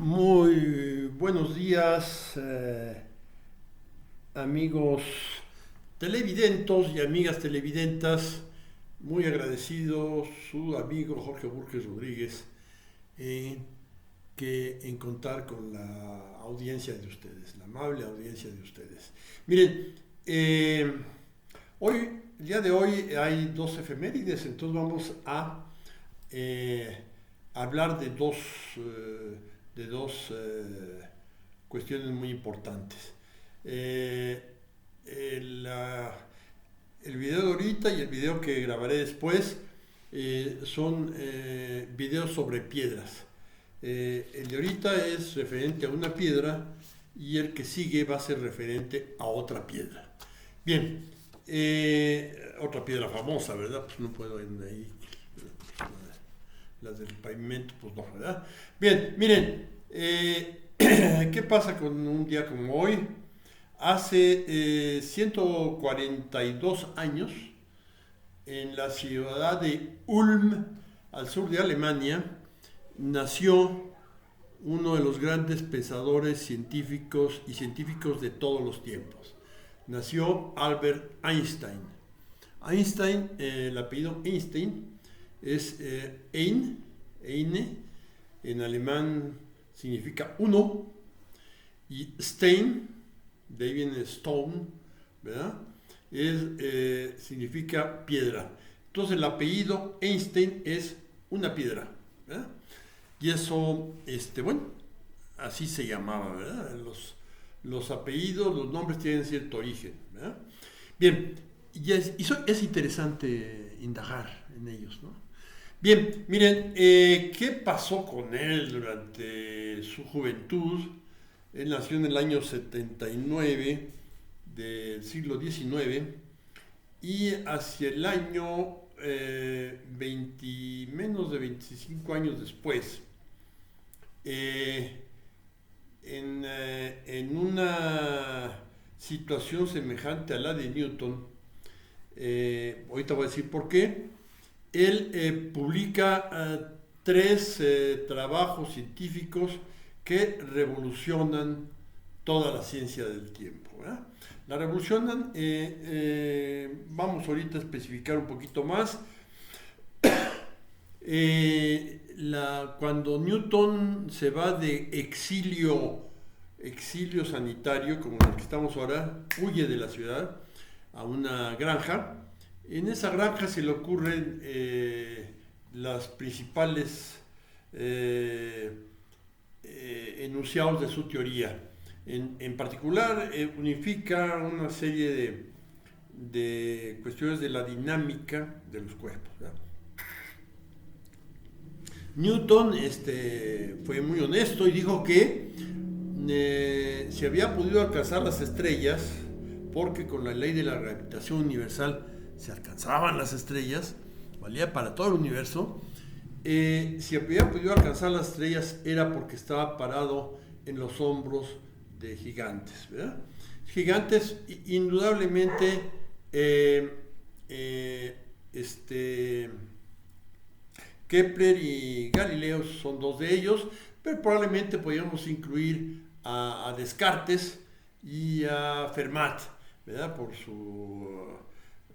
Muy buenos días, amigos televidentos y amigas televidentas. Muy agradecido su amigo Jorge Burques Rodríguez en contar con la audiencia de ustedes, la amable audiencia de ustedes. Miren, el día de hoy hay dos efemérides, entonces vamos a eh, hablar de dos cuestiones muy importantes. El video de ahorita y el video que grabaré después son videos sobre piedras. El de ahorita es referente a una piedra y el que sigue va a ser referente a otra piedra. Bien, otra piedra famosa, ¿verdad? Pues no puedo ir ahí. Las del pavimento, pues no, ¿verdad? Bien, miren, ¿qué pasa con un día como hoy? Hace 142 años, en la ciudad de Ulm, al sur de Alemania, nació uno de los grandes pensadores científicos y científicos de todos los tiempos. Nació Albert Einstein. Einstein, el apellido Einstein, es Eine, en alemán significa uno, y Stein, de ahí viene Stone, ¿verdad? Significa piedra. Entonces el apellido Einstein es una piedra, ¿verdad? Y eso, bueno, así se llamaba, ¿verdad? Los apellidos, los nombres tienen cierto origen, ¿verdad? Bien, y es interesante indagar en ellos, ¿no? Bien, miren, ¿qué pasó con él durante su juventud? Él nació en el año 79 del siglo XIX y hacia el año menos de 25 años después, en una situación semejante a la de Newton, ahorita voy a decir por qué. Él publica tres trabajos científicos que revolucionan toda la ciencia del tiempo, ¿verdad? La revolucionan, vamos ahorita a especificar un poquito más. Cuando Newton se va de exilio sanitario, como en el que estamos ahora, huye de la ciudad a una granja. En esa granja se le ocurren las principales enunciados de su teoría. En particular, unifica una serie de cuestiones de la dinámica de los cuerpos, ¿verdad? Newton fue muy honesto y dijo que se había podido alcanzar las estrellas porque con la ley de la gravitación universal se alcanzaban las estrellas, valía para todo el universo. Si había podido alcanzar las estrellas era porque estaba parado en los hombros de gigantes, ¿verdad? Gigantes, indudablemente, Kepler y Galileo son dos de ellos, pero probablemente podríamos incluir a Descartes y a Fermat, ¿verdad?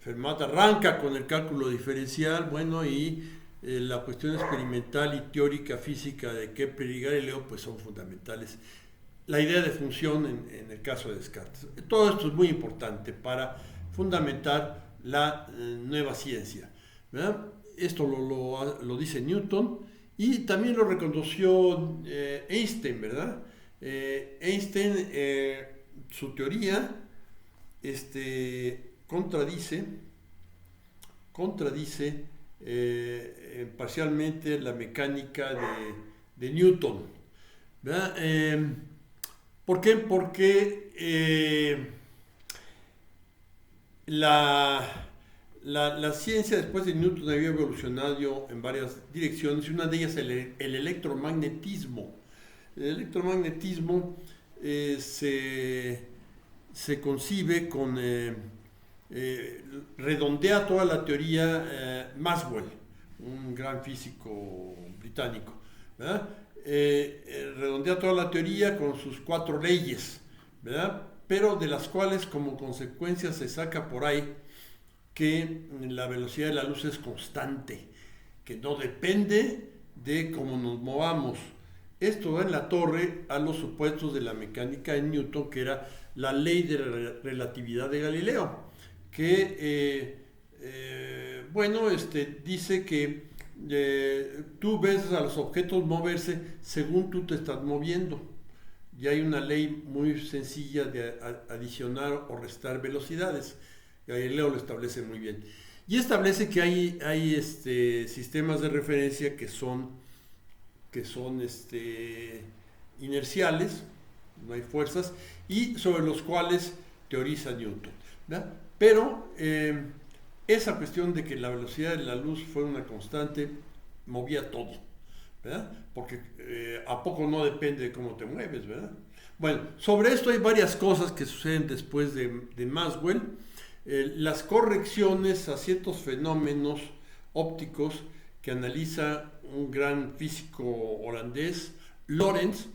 Fermat arranca con el cálculo diferencial, bueno, y la cuestión experimental y teórica física de Kepler y Galileo pues son fundamentales. La idea de función en el caso de Descartes. Todo esto es muy importante para fundamentar la nueva ciencia, ¿verdad? Esto lo dice Newton y también lo reconoció Einstein, ¿verdad? Einstein, su teoría contradice parcialmente la mecánica de Newton, ¿verdad? ¿Por qué? Porque la ciencia después de Newton había evolucionado en varias direcciones y una de ellas el electromagnetismo. El electromagnetismo se concibe con... redondea toda la teoría Maxwell, un gran físico británico, ¿verdad? Redondea toda la teoría con sus 4 leyes, ¿verdad? Pero de las cuales como consecuencia se saca por ahí que la velocidad de la luz es constante, que no depende de cómo nos movamos. Esto va en la torre a los supuestos de la mecánica de Newton, que era la ley de relatividad de Galileo, que, dice que tú ves a los objetos moverse según tú te estás moviendo. Y hay una ley muy sencilla de adicionar o restar velocidades. Galileo lo establece muy bien. Y establece que hay sistemas de referencia que son inerciales, no hay fuerzas, y sobre los cuales teoriza Newton, ¿verdad? Pero esa cuestión de que la velocidad de la luz fue una constante movía todo, ¿verdad? Porque ¿a poco no depende de cómo te mueves, ¿verdad? Bueno, sobre esto hay varias cosas que suceden después de Maxwell. Las correcciones a ciertos fenómenos ópticos que analiza un gran físico holandés, Lorentz,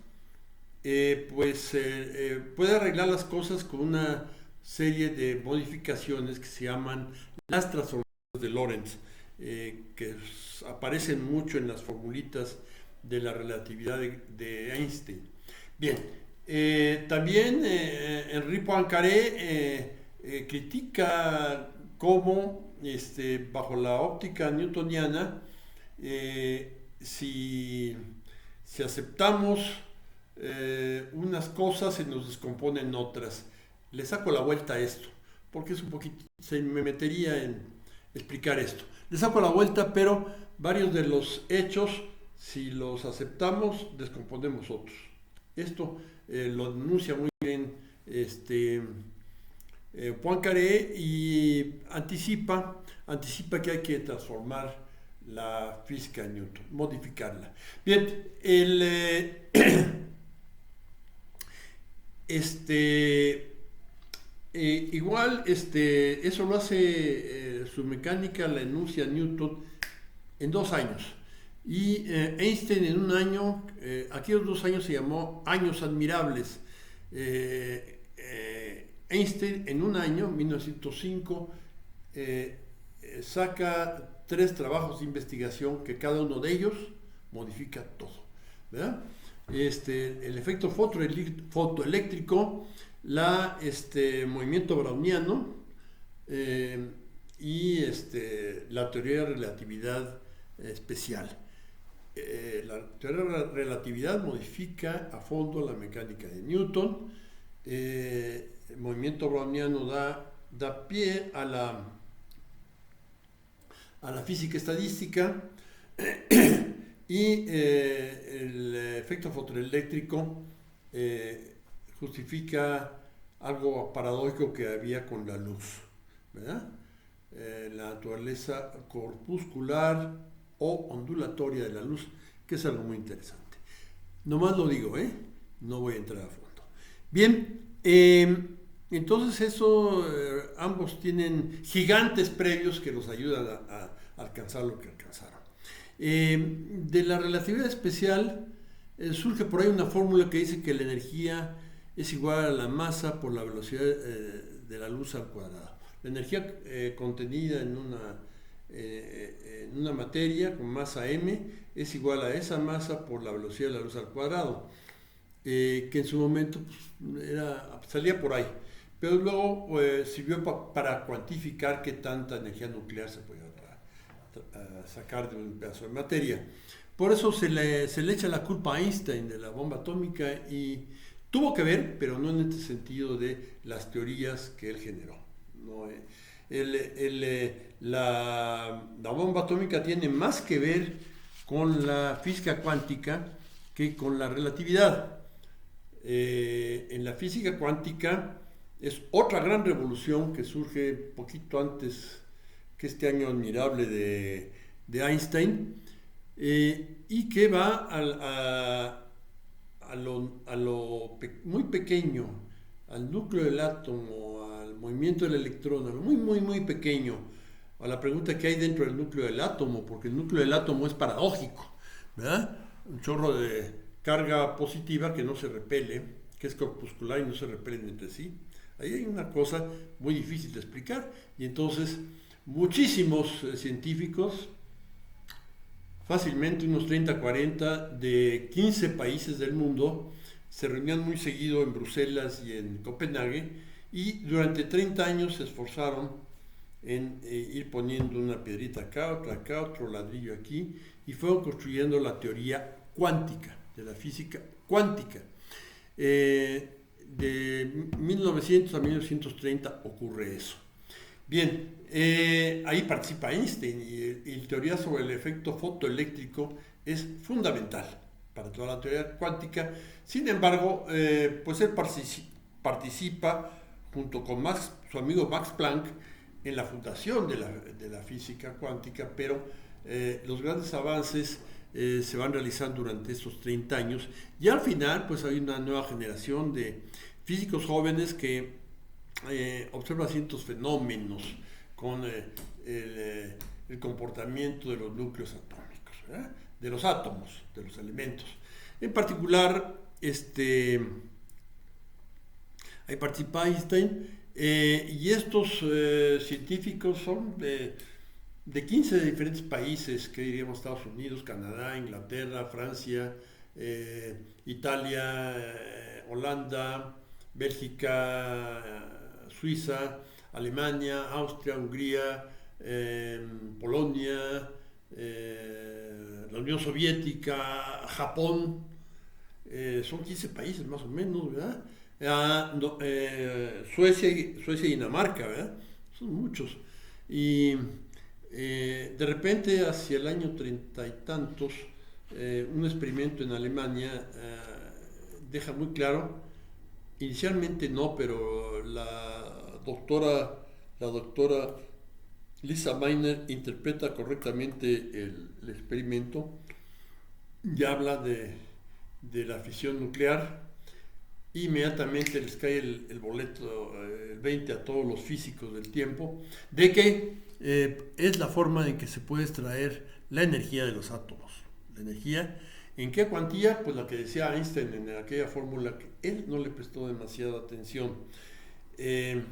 puede arreglar las cosas con una serie de modificaciones que se llaman las transformaciones de Lorentz, que aparecen mucho en las formulitas de la relatividad de Einstein. Bien, también Henri Poincaré critica cómo bajo la óptica newtoniana si aceptamos unas cosas se nos descomponen otras. Le saco la vuelta a esto porque es un poquito, se me metería en explicar esto. Le saco la vuelta, pero varios de los hechos, si los aceptamos, descomponemos otros. Esto lo denuncia muy bien Poincaré y anticipa que hay que transformar la física de Newton, modificarla. Bien, igual eso lo hace su mecánica, la enuncia Newton en 2 años. Y Einstein en 1 año, aquellos 2 años se llamó años admirables. Einstein en 1 año, 1905, saca 3 trabajos de investigación que cada uno de ellos modifica todo, ¿verdad? El efecto fotoeléctrico, movimiento browniano y la teoría de relatividad especial. La teoría de la relatividad modifica a fondo la mecánica de Newton. El movimiento browniano da pie a la física estadística y el efecto fotoeléctrico justifica algo paradójico que había con la luz, ¿verdad? La naturaleza corpuscular o ondulatoria de la luz, que es algo muy interesante. Nomás lo digo, no voy a entrar a fondo. Bien, entonces eso, ambos tienen gigantes previos que nos ayudan a alcanzar lo que alcanzaron. De la relatividad especial surge por ahí una fórmula que dice que la energía es igual a la masa por la velocidad de la luz al cuadrado. La energía contenida en una materia con masa m es igual a esa masa por la velocidad de la luz al cuadrado, que en su momento salía por ahí, pero luego sirvió para cuantificar qué tanta energía nuclear se podía sacar de un pedazo de materia. Por eso se le echa la culpa a Einstein de la bomba atómica, y tuvo que ver, pero no en este sentido de las teorías que él generó. No, la bomba atómica tiene más que ver con la física cuántica que con la relatividad. En la física cuántica es otra gran revolución que surge poquito antes que este año admirable de Einstein, y que va a lo muy pequeño, al núcleo del átomo, al movimiento del electrón, a lo muy, muy, muy pequeño, a la pregunta que hay dentro del núcleo del átomo, porque el núcleo del átomo es paradójico, ¿verdad? un chorro de carga positiva que no se repele, que es corpuscular y no se repelen entre sí. Ahí hay una cosa muy difícil de explicar y entonces muchísimos científicos, fácilmente unos 30, 40 de 15 países del mundo, se reunían muy seguido en Bruselas y en Copenhague y durante 30 años se esforzaron en ir poniendo una piedrita acá, otro ladrillo aquí, y fueron construyendo la teoría cuántica, de la física cuántica. De 1900 a 1930 ocurre eso. Bien, ahí participa Einstein y la teoría sobre el efecto fotoeléctrico es fundamental para toda la teoría cuántica. Sin embargo, pues él participa junto con su amigo Max Planck en la fundación de la física cuántica, pero los grandes avances se van realizando durante estos 30 años y al final pues hay una nueva generación de físicos jóvenes que observan ciertos fenómenos con el comportamiento de los núcleos atómicos, ¿verdad? De los átomos, de los elementos. En particular, ahí participa Einstein y estos científicos son de 15 diferentes países, que diríamos Estados Unidos, Canadá, Inglaterra, Francia, Italia, Holanda, Bélgica, Suiza, Alemania, Austria, Hungría, Polonia, la Unión Soviética, Japón, son 15 países más o menos, ¿verdad? Suecia y Dinamarca, ¿verdad? Son muchos. Y de repente, hacia el año 30 y tantos, un experimento en Alemania deja muy claro, inicialmente no, pero la doctora Lisa Meitner interpreta correctamente el experimento y habla de la fisión nuclear. Inmediatamente les cae el boleto, el 20 a todos los físicos del tiempo, de que es la forma en que se puede extraer la energía de los átomos. La energía, ¿en qué cuantía? Pues la que decía Einstein en aquella fórmula que él no le prestó demasiada atención. En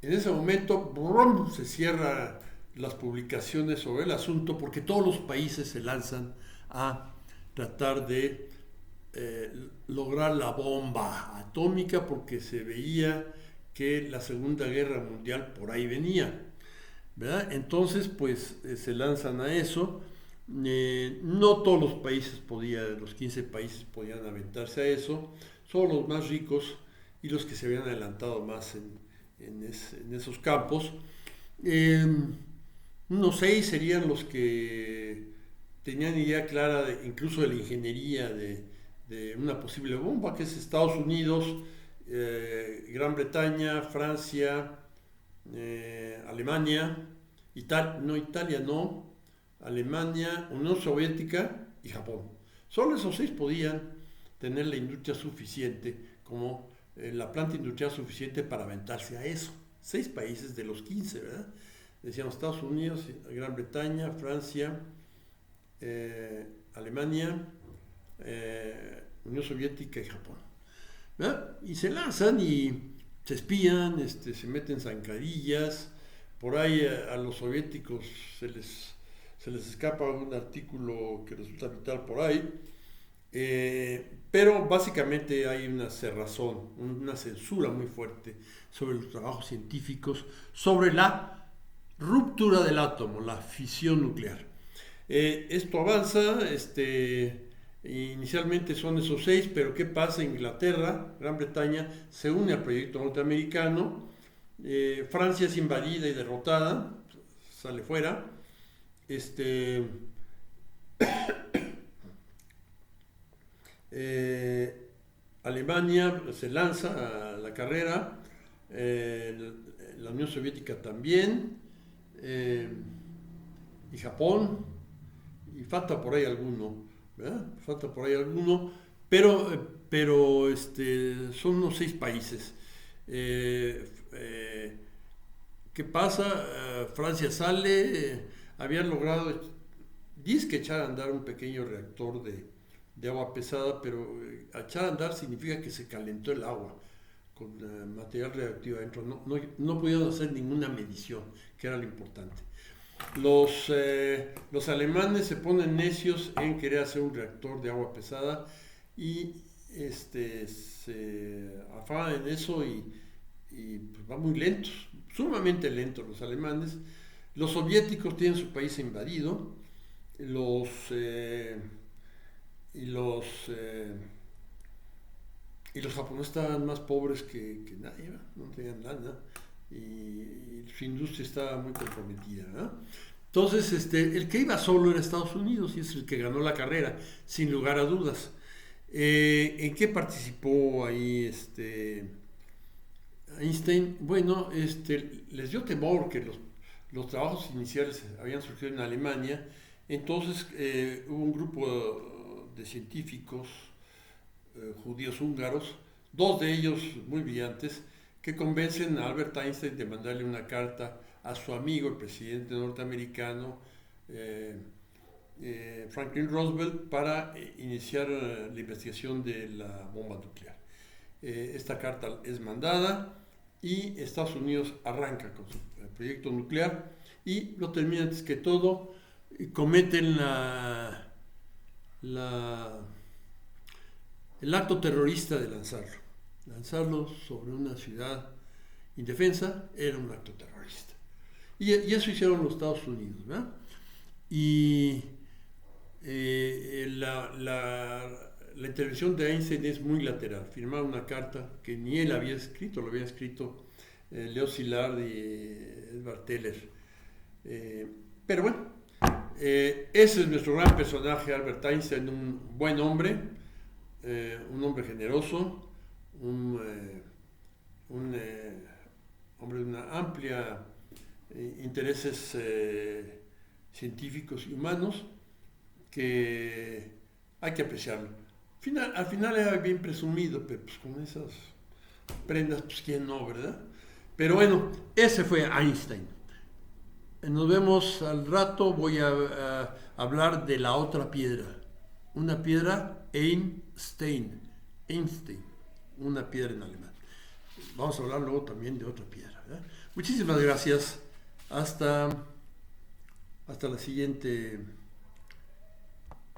ese momento, ¡brum!, se cierran las publicaciones sobre el asunto porque todos los países se lanzan a tratar de lograr la bomba atómica porque se veía que la Segunda Guerra Mundial por ahí venía, ¿verdad? Entonces pues se lanzan a eso. No todos los países los 15 países podían aventarse a eso, solo los más ricos y los que se habían adelantado más en esos campos. Unos 6 serían los que tenían idea clara incluso de la ingeniería de una posible bomba, que es Estados Unidos, Gran Bretaña, Francia, Alemania, Italia no, Alemania, Unión Soviética y Japón. Solo esos 6 podían tener la industria suficiente, como la planta industrial suficiente para aventarse a eso. 6 países de los 15, ¿verdad? Decíamos Estados Unidos, Gran Bretaña, Francia, Alemania, Unión Soviética y Japón, ¿verdad? Y se lanzan y se espían, se meten zancadillas. Por ahí a los soviéticos se les escapa un artículo que resulta vital por ahí, pero básicamente hay una cerrazón, una censura muy fuerte sobre los trabajos científicos, sobre la ruptura del átomo, la fisión nuclear. Esto avanza, inicialmente son esos 6, pero ¿qué pasa? Inglaterra, Gran Bretaña se une al proyecto norteamericano, Francia es invadida y derrotada, sale fuera, Alemania se lanza a la carrera, la Unión Soviética también, y Japón, y falta por ahí alguno, ¿verdad? Falta por ahí alguno, pero son unos 6 países. ¿Qué pasa? Francia sale, habían logrado, dice que echar a andar un pequeño reactor de agua pesada, pero echar a andar significa que se calentó el agua con material reactivo adentro. No pudieron hacer ninguna medición, que era lo importante. Los alemanes se ponen necios en querer hacer un reactor de agua pesada y se afanan en eso y pues van muy lentos, sumamente lentos los alemanes. Los soviéticos tienen su país invadido, los, eh, y los, eh, y los japoneses estaban más pobres que nadie, ¿no? No tenían nada y su industria estaba muy comprometida, ¿no? Entonces, el que iba solo era Estados Unidos y es el que ganó la carrera, sin lugar a dudas. ¿En qué participó ahí Einstein? Bueno, les dio temor que los trabajos iniciales habían surgido en Alemania, entonces hubo un grupo de científicos judíos húngaros, dos de ellos muy brillantes, que convencen a Albert Einstein de mandarle una carta a su amigo, el presidente norteamericano, Franklin Roosevelt, para iniciar la investigación de la bomba nuclear. Esta carta es mandada y Estados Unidos arranca con su proyecto nuclear y lo termina antes que todo, y cometen el acto terrorista de lanzarlo sobre una ciudad indefensa. Era un acto terrorista y eso hicieron los Estados Unidos, ¿verdad? Y la intervención de Einstein es muy lateral. Firmar una carta que ni él había escrito, lo habían escrito Leo Szilard y Edward Teller. Pero bueno, ese es nuestro gran personaje, Albert Einstein, un buen hombre, un hombre generoso, un hombre de una amplia intereses científicos y humanos que hay que apreciarlo. Al final era bien presumido, pero pues con esas prendas, pues quién no, ¿verdad? Pero bueno, ese fue Einstein. Nos vemos al rato, voy a hablar de la otra piedra. Una piedra, Einstein, una piedra en alemán. Vamos a hablar luego también de otra piedra, ¿verdad? Muchísimas gracias. Hasta la siguiente